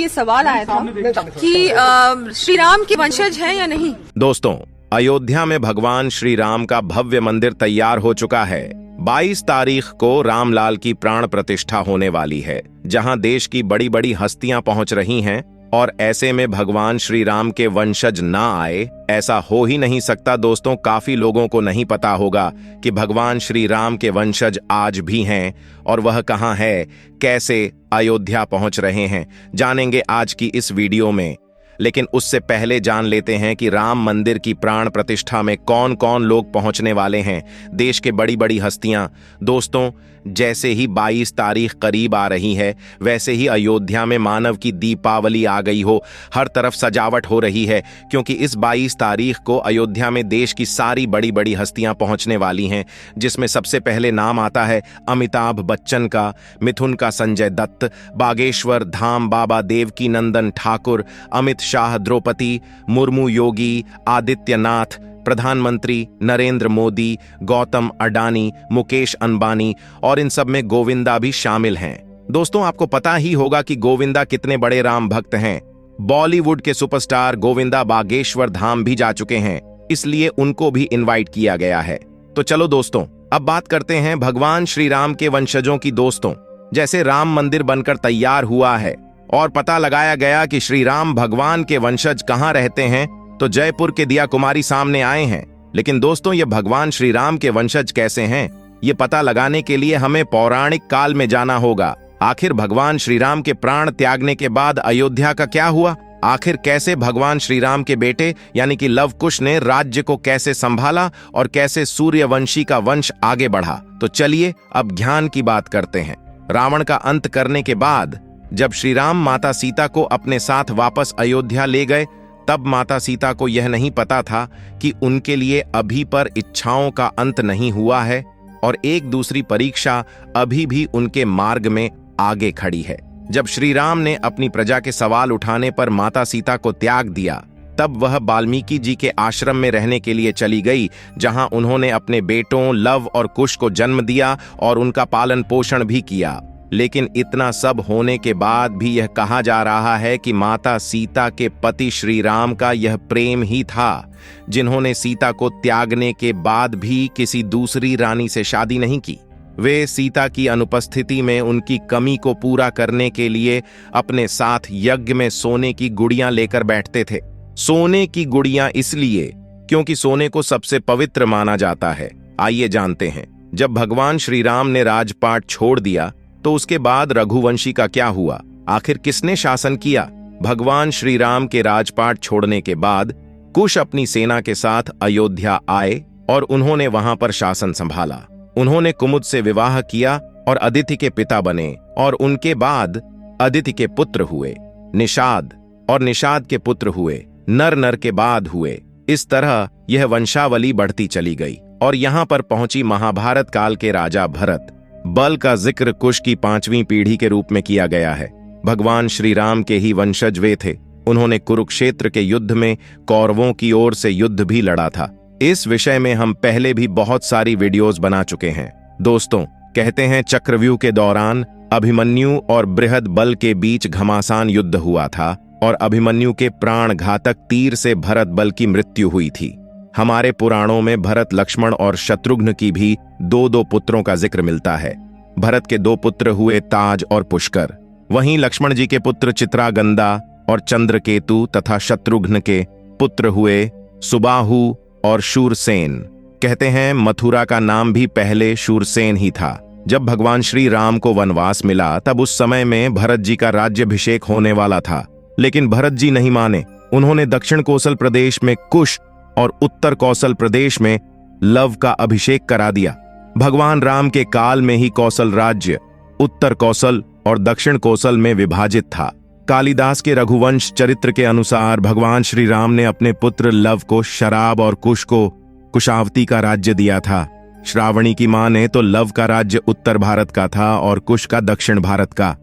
ये सवाल आया था कि श्री राम के वंशज हैं या नहीं। दोस्तों, अयोध्या में भगवान श्री राम का भव्य मंदिर तैयार हो चुका है। 22 तारीख को रामलाल की प्राण प्रतिष्ठा होने वाली है, जहां देश की बड़ी बड़ी हस्तियां पहुंच रही हैं। और ऐसे में भगवान श्री राम के वंशज ना आए, ऐसा हो ही नहीं सकता। दोस्तों, काफी लोगों को नहीं पता होगा कि भगवान श्री राम के वंशज आज भी हैं, और वह कहां है, कैसे अयोध्या पहुंच रहे हैं, जानेंगे आज की इस वीडियो में। लेकिन उससे पहले जान लेते हैं कि राम मंदिर की प्राण प्रतिष्ठा में कौन कौन लोग पहुंचने वाले हैं। देश के बड़ी बड़ी हस्तियां। दोस्तों, जैसे ही 22 तारीख करीब आ रही है, वैसे ही अयोध्या में मानव की दीपावली आ गई हो। हर तरफ सजावट हो रही है, क्योंकि इस 22 तारीख को अयोध्या में देश की सारी बड़ी बड़ी हस्तियां पहुंचने वाली हैं, जिसमें सबसे पहले नाम आता है अमिताभ बच्चन का, मिथुन का संजय दत्त, बागेश्वर धाम बाबा देवकी नंदन ठाकुर, अमित शाह, द्रौपदी मुर्मू, योगी आदित्यनाथ, प्रधानमंत्री नरेंद्र मोदी, गौतम अडानी, मुकेश अंबानी, और इन सब में गोविंदा भी शामिल हैं। दोस्तों, आपको पता ही होगा कि गोविंदा कितने बड़े राम भक्त हैं। बॉलीवुड के सुपरस्टार गोविंदा बागेश्वर धाम भी जा चुके हैं, इसलिए उनको भी इनवाइट किया गया है। तो चलो दोस्तों, अब बात करते हैं भगवान श्री राम के वंशजों की। दोस्तों, जैसे राम मंदिर बनकर तैयार हुआ है और पता लगाया गया कि श्री राम भगवान के वंशज कहां रहते हैं, तो जयपुर के दिया कुमारी सामने आए हैं। लेकिन दोस्तों, ये भगवान श्री राम के वंशज कैसे हैं, ये पता लगाने के लिए हमें पौराणिक काल में जाना होगा। आखिर भगवान श्री राम के प्राण त्यागने के बाद अयोध्या का क्या हुआ? आखिर कैसे भगवान श्री राम के बेटे यानी कि लव कुश ने राज्य को कैसे संभाला, और कैसे सूर्यवंशी का वंश आगे बढ़ा? तो चलिए अब ज्ञान की बात करते हैं। रावण का अंत करने के बाद जब श्री राम माता सीता को अपने साथ वापस अयोध्या ले गए, तब माता सीता को यह नहीं पता था कि उनके लिए अभी पर इच्छाओं का अंत नहीं हुआ है, और एक दूसरी परीक्षा अभी भी उनके मार्ग में आगे खड़ी है। जब श्री राम ने अपनी प्रजा के सवाल उठाने पर माता सीता को त्याग दिया, तब वह वाल्मीकि जी के आश्रम में रहने के लिए चली गई, जहां उन्होंने अपने बेटों लव और कुश को जन्म दिया और उनका पालन पोषण भी किया। लेकिन इतना सब होने के बाद भी यह कहा जा रहा है कि माता सीता के पति श्री राम का यह प्रेम ही था, जिन्होंने सीता को त्यागने के बाद भी किसी दूसरी रानी से शादी नहीं की। वे सीता की अनुपस्थिति में उनकी कमी को पूरा करने के लिए अपने साथ यज्ञ में सोने की गुड़ियां लेकर बैठते थे। सोने की गुड़ियां इसलिए क्योंकि सोने को सबसे पवित्र माना जाता है। आइए जानते हैं, जब भगवान श्री राम ने राजपाट छोड़ दिया, तो उसके बाद रघुवंशी का क्या हुआ? आखिर किसने शासन किया? भगवान श्री राम के राजपाट छोड़ने के बाद कुश अपनी सेना के साथ अयोध्या आए और उन्होंने वहां पर शासन संभाला। उन्होंने कुमुद से विवाह किया और अदिति के पिता बने, और उनके बाद अदिति के पुत्र हुए निषाद, और निषाद के पुत्र हुए नर, नर के बाद हुए। इस तरह यह वंशावली बढ़ती चली गई, और यहां पर पहुंची महाभारत काल के राजा भरत। बल का जिक्र कुश की 5वीं पीढ़ी के रूप में किया गया है। भगवान श्री राम के ही वंशज वे थे। उन्होंने कुरुक्षेत्र के युद्ध में कौरवों की ओर से युद्ध भी लड़ा था। इस विषय में हम पहले भी बहुत सारी वीडियोस बना चुके हैं। दोस्तों, कहते हैं चक्रव्यूह के दौरान अभिमन्यु और बृहद बल के बीच घमासान युद्ध हुआ था, और अभिमन्यु के प्राण घातक तीर से भरत बल की मृत्यु हुई थी। हमारे पुराणों में भरत, लक्ष्मण और शत्रुघ्न की भी दो पुत्रों का जिक्र मिलता है। भरत के 2 पुत्र हुए ताज और पुष्कर। वहीं लक्ष्मण जी के पुत्र चित्रागंदा और चंद्रकेतु तथा शत्रुघ्न के पुत्र हुए सुबाहु और शूरसेन। कहते हैं मथुरा का नाम भी पहले शूरसेन ही था। जब भगवान श्री राम को वनवास मिला, तब उस समय में भरत जी का राज्याभिषेक होने वाला था, लेकिन भरत जी नहीं माने। उन्होंने दक्षिण कौशल प्रदेश में कुश और उत्तर कौशल प्रदेश में लव का अभिषेक करा दिया। भगवान राम के काल में ही कौशल राज्य उत्तर कौशल और दक्षिण कौशल में विभाजित था। कालिदास के रघुवंश चरित्र के अनुसार भगवान श्री राम ने अपने पुत्र लव को शराब और कुश को कुशावती का राज्य दिया था। श्रावणी की मां ने तो लव का राज्य उत्तर भारत का था और कुश का दक्षिण भारत का।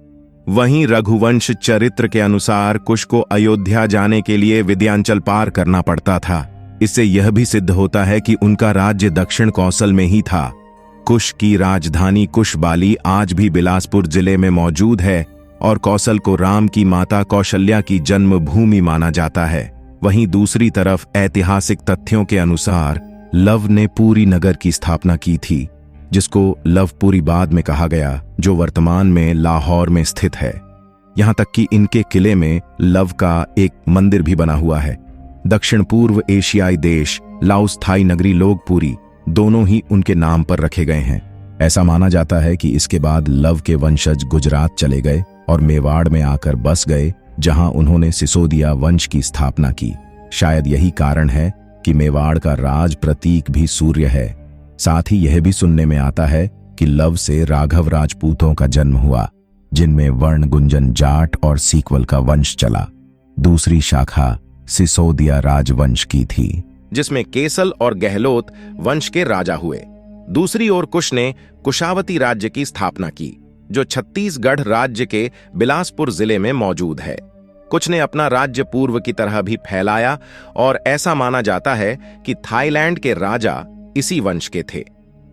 वहीं रघुवंश चरित्र के अनुसार कुश को अयोध्या जाने के लिए विंध्याचल पार करना पड़ता था। इससे यह भी सिद्ध होता है कि उनका राज्य दक्षिण कौशल में ही था। कुश की राजधानी कुशबाली आज भी बिलासपुर जिले में मौजूद है। और कौशल को राम की माता कौशल्या की जन्मभूमि माना जाता है। वहीं दूसरी तरफ ऐतिहासिक तथ्यों के अनुसार लव ने पुरी नगर की स्थापना की थी, जिसको लवपुरी बाद में कहा गया, जो वर्तमान में लाहौर में स्थित है। यहां तक कि इनके किले में लव का एक मंदिर भी बना हुआ है। दक्षिण पूर्व एशियाई देश लाओस थाई नगरी लोगपुरी दोनों ही उनके नाम पर रखे गए हैं। ऐसा माना जाता है कि इसके बाद लव के वंशज गुजरात चले गए और मेवाड़ में आकर बस गए, जहां उन्होंने सिसोदिया वंश की स्थापना की। शायद यही कारण है कि मेवाड़ का राज प्रतीक भी सूर्य है। साथ ही यह भी सुनने में आता है कि लव से राघव राजपूतों का जन्म हुआ, जिनमें वर्ण गुंजन जाट और सीक्वल का वंश चला। दूसरी शाखा सिसोदिया राजवंश की थी, जिसमें केसल और गहलोत वंश के राजा हुए। दूसरी ओर कुश ने कुशावती राज्य की स्थापना की, जो छत्तीसगढ़ राज्य के बिलासपुर जिले में मौजूद है। कुछ ने अपना राज्य पूर्व की तरह भी फैलाया और ऐसा माना जाता है कि थाईलैंड के राजा इसी वंश के थे।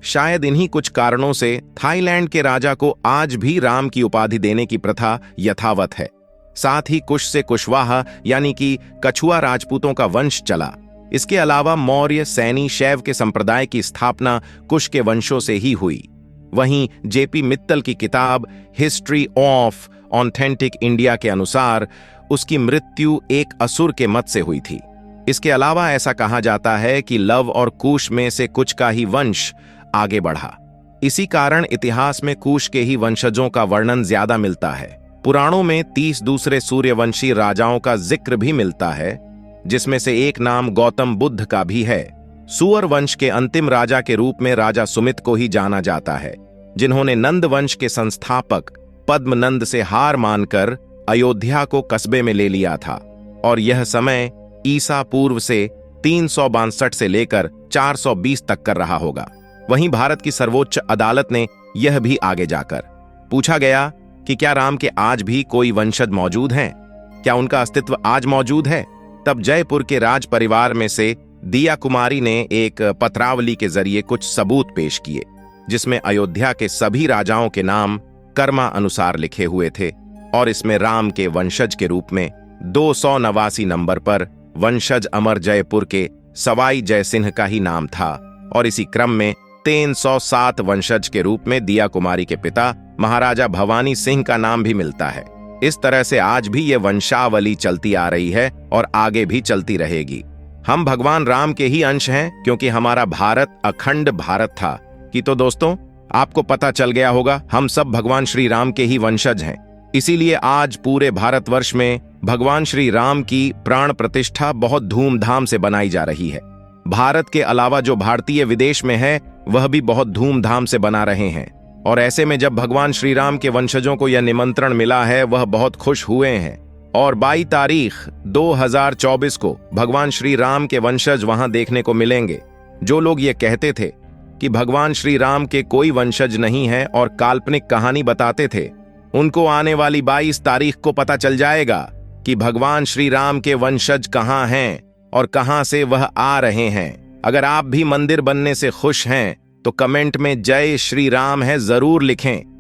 शायद इन्हीं कुछ कारणों से थाईलैंड के राजा को आज भी राम की उपाधि देने की प्रथा यथावत है। साथ ही कुश से कुशवाहा यानी कि कछुआ राजपूतों का वंश चला। इसके अलावा मौर्य, सैनी, शैव के संप्रदाय की स्थापना कुश के वंशों से ही हुई। वहीं जेपी मित्तल की किताब हिस्ट्री ऑफ ऑथेंटिक इंडिया के अनुसार उसकी मृत्यु एक असुर के मत से हुई थी। इसके अलावा ऐसा कहा जाता है कि लव और कुश में से कुछ का ही वंश आगे बढ़ा। इसी कारण इतिहास में कुश के ही वंशजों का वर्णन ज्यादा मिलता है। पुराणों में 30 दूसरे सूर्यवंशी राजाओं का जिक्र भी मिलता है, जिसमें से एक नाम गौतम बुद्ध का भी है। सुअर वंश के अंतिम राजा के रूप में राजा सुमित को ही जाना जाता है, जिन्होंने नंद वंश के संस्थापक पद्मनंद से हार मानकर अयोध्या को कस्बे में ले लिया था। और यह समय ईसा पूर्व से 362 से लेकर 420 तक कर रहा होगा। वहीं भारत की सर्वोच्च अदालत ने यह भी आगे जाकर पूछा गया कि क्या राम के आज भी कोई वंशज मौजूद हैं? क्या उनका अस्तित्व आज मौजूद है? तब जयपुर के राज परिवार में से दिया कुमारी ने एक पत्रावली के जरिए कुछ सबूत पेश किए, जिसमें अयोध्या के सभी राजाओं के नाम कर्मा अनुसार लिखे हुए थे और इसमें राम के वंशज के रूप में 289 नंबर पर वंशज अमर जयपुर के सवाई जयसिंह का ही नाम था और इसी क्रम में 307 वंशज के रूप में दिया कुमारी के पिता महाराजा भवानी सिंह का नाम भी मिलता है। इस तरह से आज भी ये वंशावली चलती आ रही है और आगे भी चलती रहेगी। हम भगवान राम के ही अंश हैं, क्योंकि हमारा भारत अखंड भारत था। कि तो दोस्तों, आपको पता चल गया होगा, हम सब भगवान श्री राम के ही वंशज हैं। इसीलिए आज पूरे भारतवर्ष में भगवान श्री राम की प्राण प्रतिष्ठा बहुत धूमधाम से बनाई जा रही है। भारत के अलावा जो भारतीय विदेश में है वह भी बहुत धूमधाम से बना रहे हैं। और ऐसे में जब भगवान श्री राम के वंशजों को यह निमंत्रण मिला है, वह बहुत खुश हुए हैं। और 22 तारीख 2024 को भगवान श्री राम के वंशज वहां देखने को मिलेंगे। जो लोग ये कहते थे कि भगवान श्री राम के कोई वंशज नहीं है और काल्पनिक कहानी बताते थे, उनको आने वाली 22 तारीख को पता चल जाएगा कि भगवान श्री राम के वंशज कहां हैं और कहां से वह आ रहे हैं। अगर आप भी मंदिर बनने से खुश हैं तो कमेंट में जय श्री राम है जरूर लिखें।